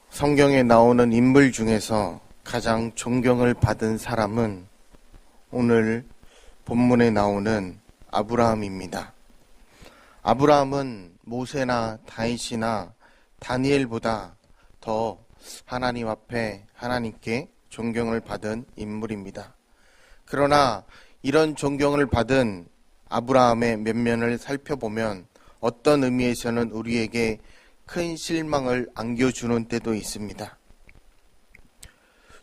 성경에 나오는 인물 중에서 가장 존경을 받은 사람은 오늘 본문에 나오는 아브라함입니다. 아브라함은 모세나 다윗이나 다니엘보다 더 하나님 앞에 하나님께 존경을 받은 인물입니다. 그러나 이런 존경을 받은 아브라함의 면면을 살펴보면 어떤 의미에서는 우리에게 큰 실망을 안겨주는 때도 있습니다.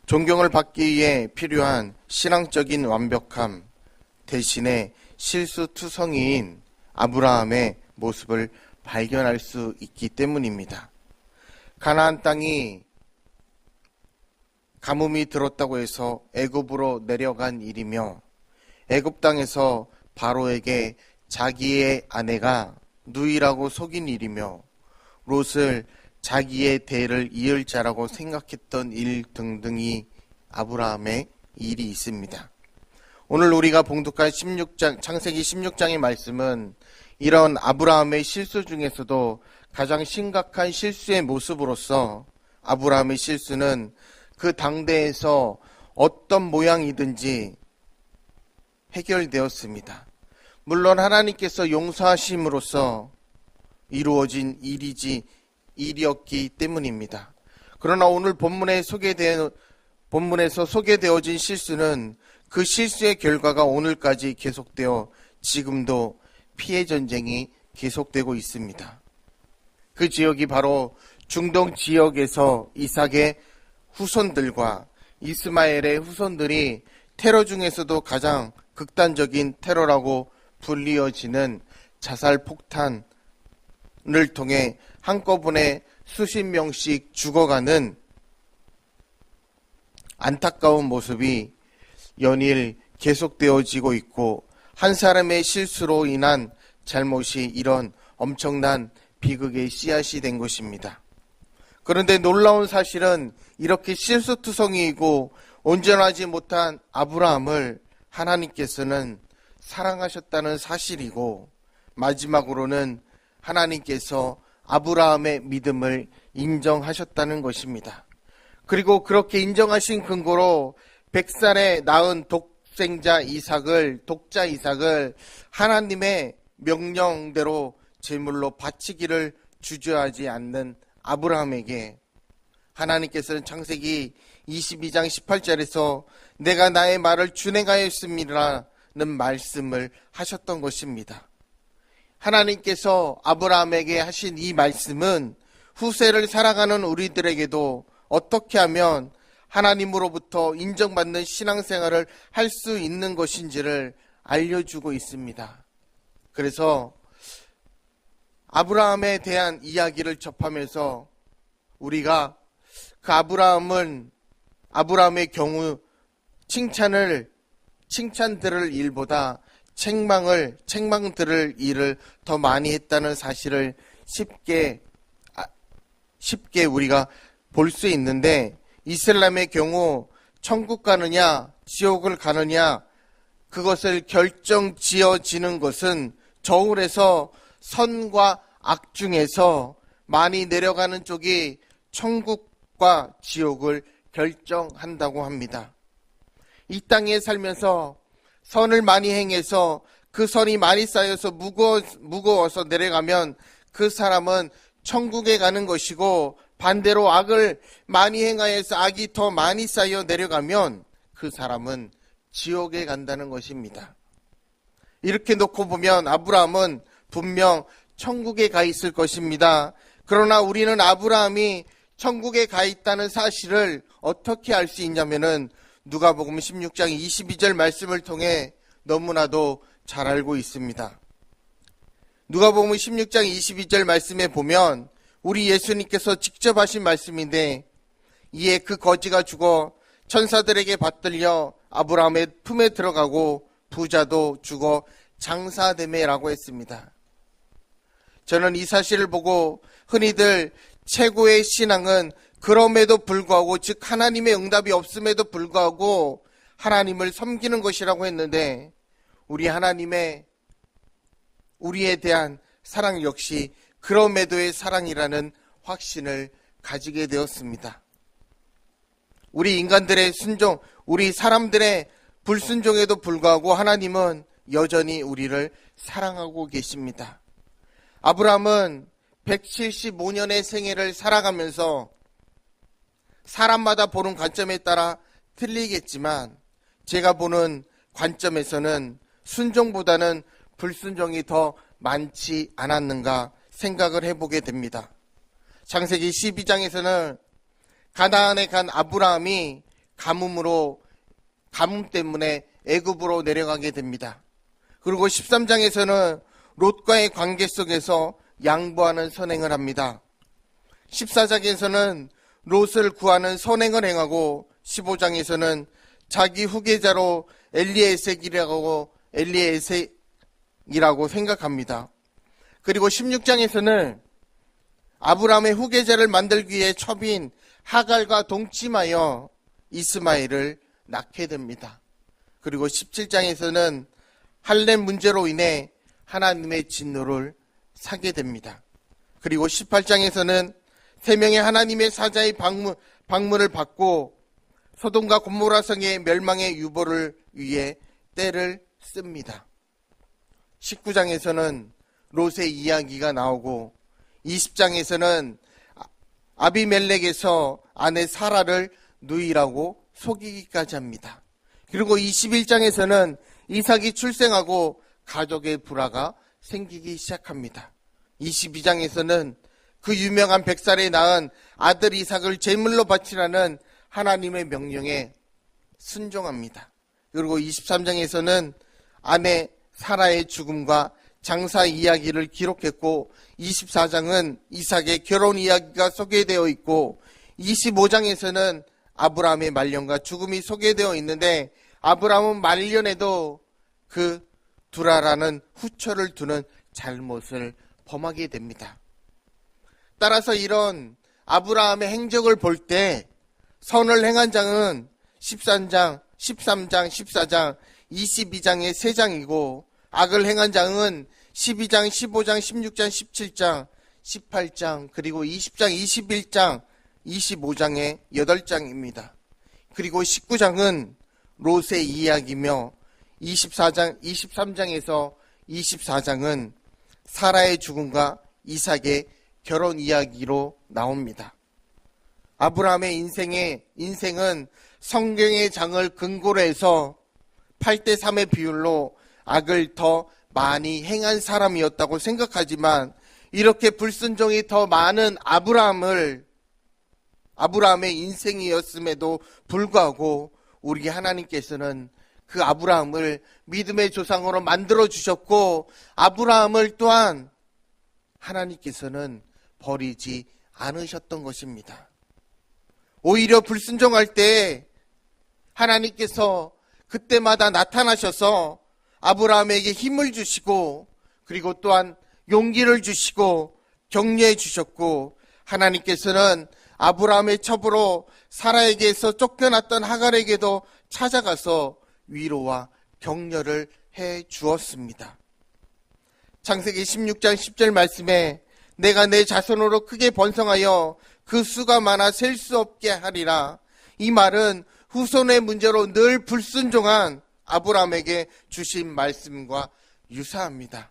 존경을 받기 위해 필요한 신앙적인 완벽함 대신에 실수투성이인 아브라함의 모습을 발견할 수 있기 때문입니다. 가나안 땅이 가뭄이 들었다고 해서 애굽으로 내려간 일이며 애굽 땅에서 바로에게 자기의 아내가 누이라고 속인 일이며 롯을 자기의 대를 이을 자라고 생각했던 일 등등이 아브라함의 일이 있습니다. 오늘 우리가 봉독할 창세기 16장의 말씀은 이런 아브라함의 실수 중에서도 가장 심각한 실수의 모습으로서 아브라함의 실수는 그 당대에서 어떤 모양이든지 해결되었습니다. 물론 하나님께서 용서하심으로써 이루어진 일이었기 때문입니다. 그러나 오늘 본문에서 소개되어진 실수는 그 실수의 결과가 오늘까지 계속되어 지금도 피해 전쟁이 계속되고 있습니다. 그 지역이 바로 중동 지역에서 이삭의 후손들과 이스마엘의 후손들이 테러 중에서도 가장 극단적인 테러라고 불리어지는 자살 폭탄을 통해 한꺼번에 수십 명씩 죽어가는 안타까운 모습이 연일 계속되어지고 있고 한 사람의 실수로 인한 잘못이 이런 엄청난 비극의 씨앗이 된 것입니다. 그런데 놀라운 사실은 이렇게 실수투성이이고 온전하지 못한 아브라함을 하나님께서는 사랑하셨다는 사실이고 마지막으로는 하나님께서 아브라함의 믿음을 인정하셨다는 것입니다. 그리고 그렇게 인정하신 근거로 100살에 낳은 독자 이삭을 하나님의 명령대로 제물로 바치기를 주저하지 않는 아브라함에게 하나님께서는 창세기 22장 18절에서 내가 나의 말을 준행하였음이라는 말씀을 하셨던 것입니다. 하나님께서 아브라함에게 하신 이 말씀은 후세를 살아가는 우리들에게도 어떻게 하면 하나님으로부터 인정받는 신앙생활을 할 수 있는 것인지를 알려주고 있습니다. 그래서 아브라함에 대한 이야기를 접하면서 우리가 그 아브라함의 경우 칭찬 들을 일보다 책망 들을 일을 더 많이 했다는 사실을 쉽게 우리가 볼 수 있는데, 이슬람의 경우 천국 가느냐 지옥을 가느냐 그것을 결정지어지는 것은 저울에서 선과 악 중에서 많이 내려가는 쪽이 천국과 지옥을 결정한다고 합니다. 이 땅에 살면서 선을 많이 행해서 그 선이 많이 쌓여서 무거워서 내려가면 그 사람은 천국에 가는 것이고, 반대로 악을 많이 행하여서 악이 더 많이 쌓여 내려가면 그 사람은 지옥에 간다는 것입니다. 이렇게 놓고 보면 아브라함은 분명 천국에 가 있을 것입니다. 그러나 우리는 아브라함이 천국에 가 있다는 사실을 어떻게 알 수 있냐면은 누가복음 16장 22절 말씀을 통해 너무나도 잘 알고 있습니다. 누가복음 16장 22절 말씀에 보면 우리 예수님께서 직접 하신 말씀인데, 이에 그 거지가 죽어 천사들에게 받들려 아브라함의 품에 들어가고 부자도 죽어 장사되매라고 했습니다. 저는 이 사실을 보고 흔히들 최고의 신앙은 그럼에도 불구하고, 즉 하나님의 응답이 없음에도 불구하고 하나님을 섬기는 것이라고 했는데, 우리에 대한 사랑 역시 그럼에도의 사랑이라는 확신을 가지게 되었습니다. 우리 인간들의 순종, 우리 사람들의 불순종에도 불구하고 하나님은 여전히 우리를 사랑하고 계십니다. 아브라함은 175년의 생애를 살아가면서 사람마다 보는 관점에 따라 틀리겠지만 제가 보는 관점에서는 순종보다는 불순종이 더 많지 않았는가 생각을 해보게 됩니다. 창세기 12장에서는 가나안에 간 아브라함이 가뭄 때문에 애굽으로 내려가게 됩니다. 그리고 13장에서는 롯과의 관계 속에서 양보하는 선행을 합니다. 14장에서는 롯을 구하는 선행을 행하고 15장에서는 자기 후계자로 엘리에섹이라고 생각합니다. 그리고 16장에서는 아브라함의 후계자를 만들기 위해 첩인 하갈과 동침하여 이스마엘을 낳게 됩니다. 그리고 17장에서는 할렘 문제로 인해 하나님의 진노를 사게 됩니다. 그리고 18장에서는 3명의 하나님의 사자의 방문을 받고 소돔과 고모라 성의 멸망의 유보를 위해 때를 씁니다. 19장에서는 롯의 이야기가 나오고 20장에서는 아비멜렉에서 아내 사라를 누이라고 속이기까지 합니다. 그리고 21장에서는 이삭이 출생하고 가족의 불화가 생기기 시작합니다. 22장에서는 그 유명한 100살에 낳은 아들 이삭을 제물로 바치라는 하나님의 명령에 순종합니다. 그리고 23장에서는 아내 사라의 죽음과 장사 이야기를 기록했고 24장은 이삭의 결혼 이야기가 소개되어 있고 25장에서는 아브라함의 말년과 죽음이 소개되어 있는데 아브라함은 말년에도 그 두라라는 후처를 두는 잘못을 범하게 됩니다. 따라서 이런 아브라함의 행적을 볼 때 선을 행한 장은 13장, 14장, 22장의 3장이고 악을 행한 장은 12장, 15장, 16장, 17장, 18장, 그리고 20장, 21장, 25장의 8장입니다. 그리고 19장은 롯의 이야기며 23장에서 24장은 사라의 죽음과 이삭의 결혼 이야기로 나옵니다. 아브라함의 인생은 성경의 장을 근거로 해서 8대3의 비율로 악을 더 많이 행한 사람이었다고 생각하지만 이렇게 불순종이 더 많은 아브라함의 인생이었음에도 불구하고 우리 하나님께서는 그 아브라함을 믿음의 조상으로 만들어 주셨고 아브라함을 또한 하나님께서는 버리지 않으셨던 것입니다. 오히려 불순종할 때 하나님께서 그때마다 나타나셔서 아브라함에게 힘을 주시고 그리고 또한 용기를 주시고 격려해 주셨고 하나님께서는 아브라함의 첩으로 사라에게서 쫓겨났던 하갈에게도 찾아가서 위로와 격려를 해 주었습니다. 창세기 16장 10절 말씀에 내가 내 자손으로 크게 번성하여 그 수가 많아 셀 수 없게 하리라. 이 말은 후손의 문제로 늘 불순종한 아브라함에게 주신 말씀과 유사합니다.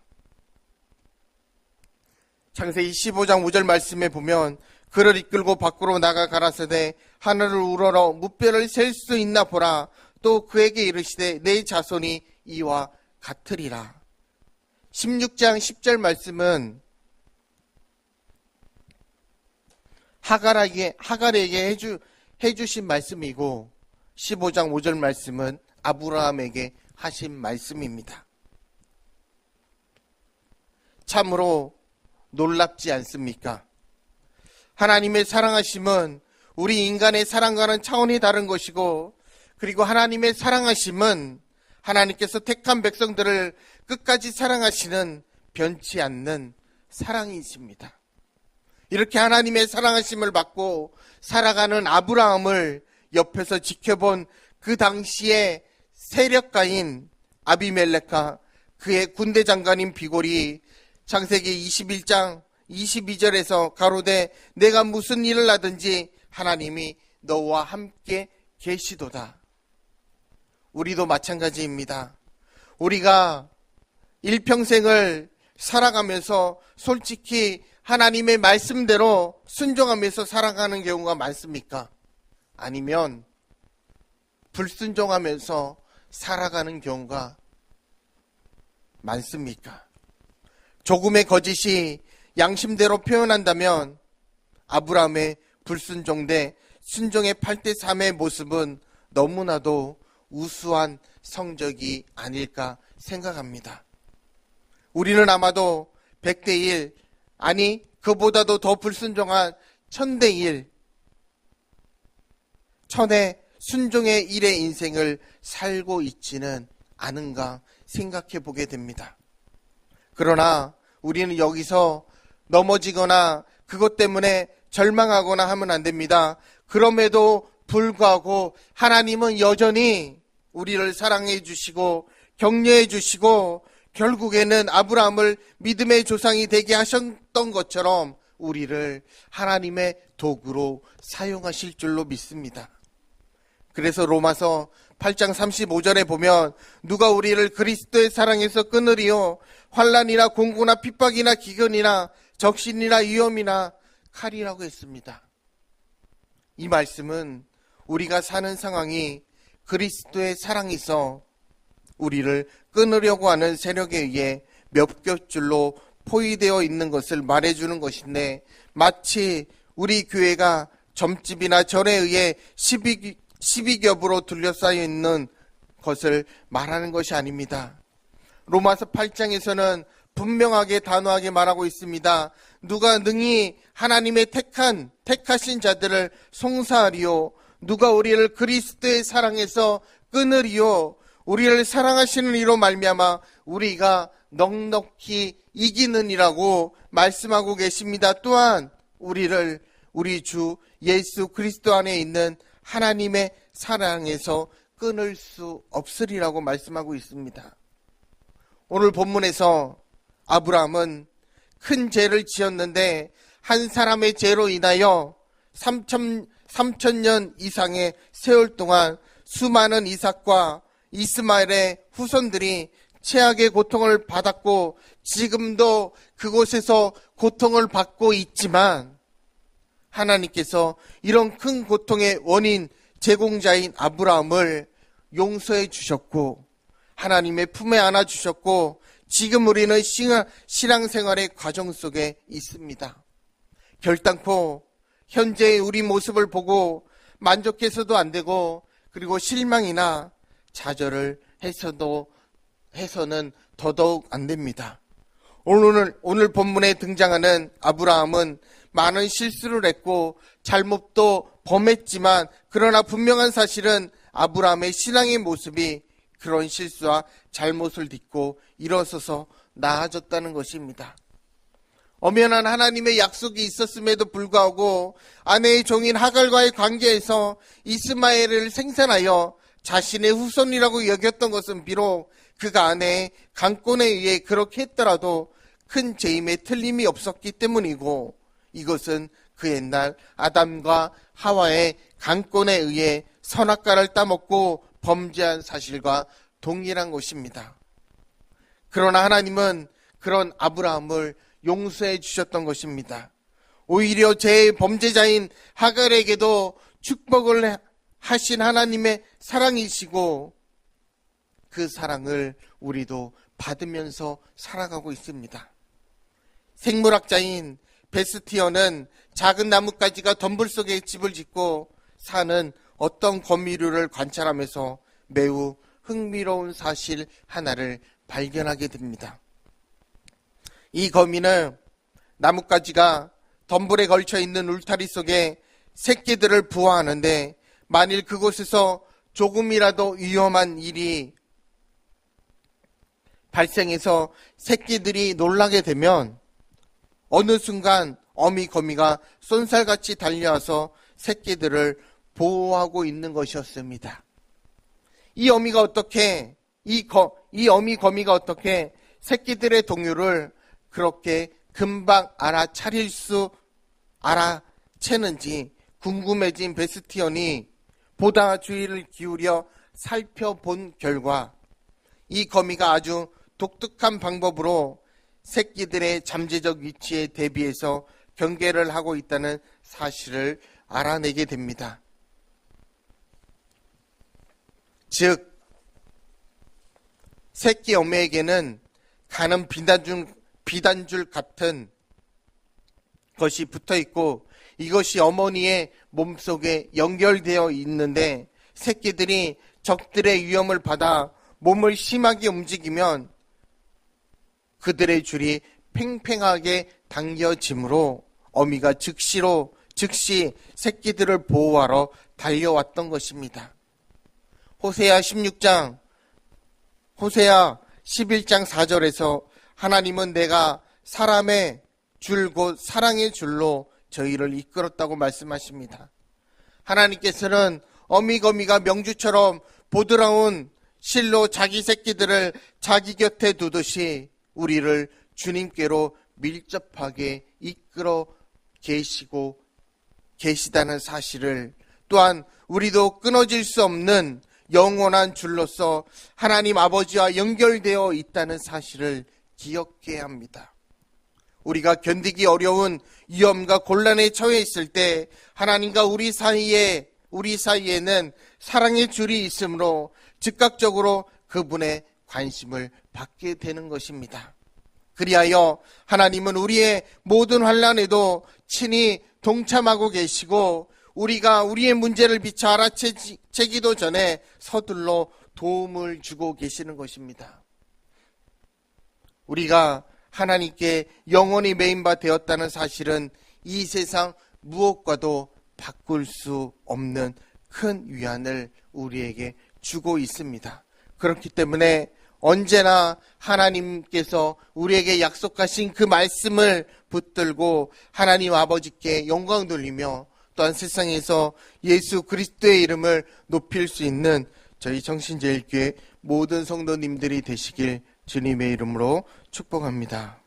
창세기 15장 5절 말씀에 보면 그를 이끌고 밖으로 나가 가라사대 하늘을 우러러 무뼈를 셀 수 있나 보라. 또 그에게 이르시되 내 자손이 이와 같으리라. 16장 10절 말씀은 하갈에게 해주신 말씀이고 15장 5절 말씀은 아브라함에게 하신 말씀입니다. 참으로 놀랍지 않습니까? 하나님의 사랑하심은 우리 인간의 사랑과는 차원이 다른 것이고 그리고 하나님의 사랑하심은 하나님께서 택한 백성들을 끝까지 사랑하시는 변치 않는 사랑이십니다. 이렇게 하나님의 사랑하심을 받고 살아가는 아브라함을 옆에서 지켜본 그 당시의 세력가인 아비멜렉과 그의 군대 장관인 비골이 창세기 21장 22절에서 가로되 내가 무슨 일을 하든지 하나님이 너와 함께 계시도다. 우리도 마찬가지입니다. 우리가 일평생을 살아가면서 솔직히 하나님의 말씀대로 순종하면서 살아가는 경우가 많습니까? 아니면 불순종하면서 살아가는 경우가 많습니까? 조금의 거짓이 양심대로 표현한다면 아브라함의 불순종 대 순종의 8대3의 모습은 너무나도 우수한 성적이 아닐까 생각합니다. 우리는 아마도 100대1, 아니 그보다도 더 불순종한 1000대1, 1000의 순종의 1의 인생을 살고 있지는 않은가 생각해 보게 됩니다. 그러나 우리는 여기서 넘어지거나 그것 때문에 절망하거나 하면 안 됩니다. 그럼에도 불구하고 하나님은 여전히 우리를 사랑해 주시고 격려해 주시고 결국에는 아브라함을 믿음의 조상이 되게 하셨던 것처럼 우리를 하나님의 도구로 사용하실 줄로 믿습니다. 그래서 로마서 8장 35절에 보면 누가 우리를 그리스도의 사랑에서 끊으리요 환난이나 공고나 핍박이나 기근이나 적신이나 위험이나 칼이라고 했습니다. 이 말씀은 우리가 사는 상황이 그리스도의 사랑에서 우리를 끊으려고 하는 세력에 의해 몇 겹줄로 포위되어 있는 것을 말해주는 것인데 마치 우리 교회가 점집이나 절에 의해 12겹으로 둘러싸여 있는 것을 말하는 것이 아닙니다. 로마서 8장에서는 분명하게 단호하게 말하고 있습니다. 누가 능히 하나님의 택하신 자들을 송사하리요 누가 우리를 그리스도의 사랑에서 끊으리요 우리를 사랑하시는 이로 말미암아 우리가 넉넉히 이기느니라고 말씀하고 계십니다. 또한 우리를 우리 주 예수 그리스도 안에 있는 하나님의 사랑에서 끊을 수 없으리라고 말씀하고 있습니다. 오늘 본문에서 아브라함은 큰 죄를 지었는데 한 사람의 죄로 인하여 3,000년 이상의 세월 동안 수많은 이삭과 이스마엘의 후손들이 최악의 고통을 받았고 지금도 그곳에서 고통을 받고 있지만 하나님께서 이런 큰 고통의 원인 제공자인 아브라함을 용서해 주셨고 하나님의 품에 안아 주셨고 지금 우리는 신앙생활의 과정 속에 있습니다. 결단코 현재의 우리 모습을 보고 만족해서도 안 되고 그리고 실망이나 좌절을 해서는 더더욱 안 됩니다. 오늘 본문에 등장하는 아브라함은 많은 실수를 했고 잘못도 범했지만 그러나 분명한 사실은 아브라함의 신앙의 모습이 그런 실수와 잘못을 딛고 일어서서 나아졌다는 것입니다. 엄연한 하나님의 약속이 있었음에도 불구하고 아내의 종인 하갈과의 관계에서 이스마엘을 생산하여 자신의 후손이라고 여겼던 것은 비록 그가 아내의 강권에 의해 그렇게 했더라도 큰 죄임에 틀림이 없었기 때문이고 이것은 그 옛날 아담과 하와의 강권에 의해 선악과를 따먹고 범죄한 사실과 동일한 것입니다. 그러나 하나님은 그런 아브라함을 용서해 주셨던 것입니다. 오히려 죄의 범죄자인 하갈에게도 축복을 하신 하나님의 사랑이시고 그 사랑을 우리도 받으면서 살아가고 있습니다. 생물학자인 베스티어는 작은 나뭇가지가 덤불 속에 집을 짓고 사는 어떤 거미류를 관찰하면서 매우 흥미로운 사실 하나를 발견하게 됩니다. 이 거미는 나뭇가지가 덤불에 걸쳐 있는 울타리 속에 새끼들을 부화하는데 만일 그곳에서 조금이라도 위험한 일이 발생해서 새끼들이 놀라게 되면 어느 순간 어미 거미가 쏜살같이 달려와서 새끼들을 보호하고 있는 것이었습니다. 이 어미 거미가 어떻게 새끼들의 동요를 그렇게 금방 알아채는지 궁금해진 베스티온이 보다 주의를 기울여 살펴본 결과 이 거미가 아주 독특한 방법으로 새끼들의 잠재적 위치에 대비해서 경계를 하고 있다는 사실을 알아내게 됩니다. 즉, 새끼 어미에게는 가는 비단줄 같은 것이 붙어 있고 이것이 어머니의 몸속에 연결되어 있는데 새끼들이 적들의 위험을 받아 몸을 심하게 움직이면 그들의 줄이 팽팽하게 당겨지므로 어미가 즉시 새끼들을 보호하러 달려왔던 것입니다. 호세아 11장 4절에서 하나님은 내가 사람의 줄 곧 사랑의 줄로 저희를 이끌었다고 말씀하십니다. 하나님께서는 어미거미가 명주처럼 보드라운 실로 자기 새끼들을 자기 곁에 두듯이 우리를 주님께로 밀접하게 이끌어 계시다는 사실을, 또한 우리도 끊어질 수 없는 영원한 줄로서 하나님 아버지와 연결되어 있다는 사실을 기억해야 합니다. 우리가 견디기 어려운 위험과 곤란에 처해 있을 때 하나님과 우리 사이에는 사랑의 줄이 있으므로 즉각적으로 그분의 관심을 받게 되는 것입니다. 그리하여 하나님은 우리의 모든 환난에도 친히 동참하고 계시고 우리가 우리의 문제를 미처 알아채기도 전에 서둘러 도움을 주고 계시는 것입니다. 우리가 하나님께 영원히 매인 바 되었다는 사실은 이 세상 무엇과도 바꿀 수 없는 큰 위안을 우리에게 주고 있습니다. 그렇기 때문에 언제나 하나님께서 우리에게 약속하신 그 말씀을 붙들고 하나님 아버지께 영광 돌리며 또한 세상에서 예수 그리스도의 이름을 높일 수 있는 저희 정신제일교회 모든 성도님들이 되시길 주님의 이름으로 축복합니다.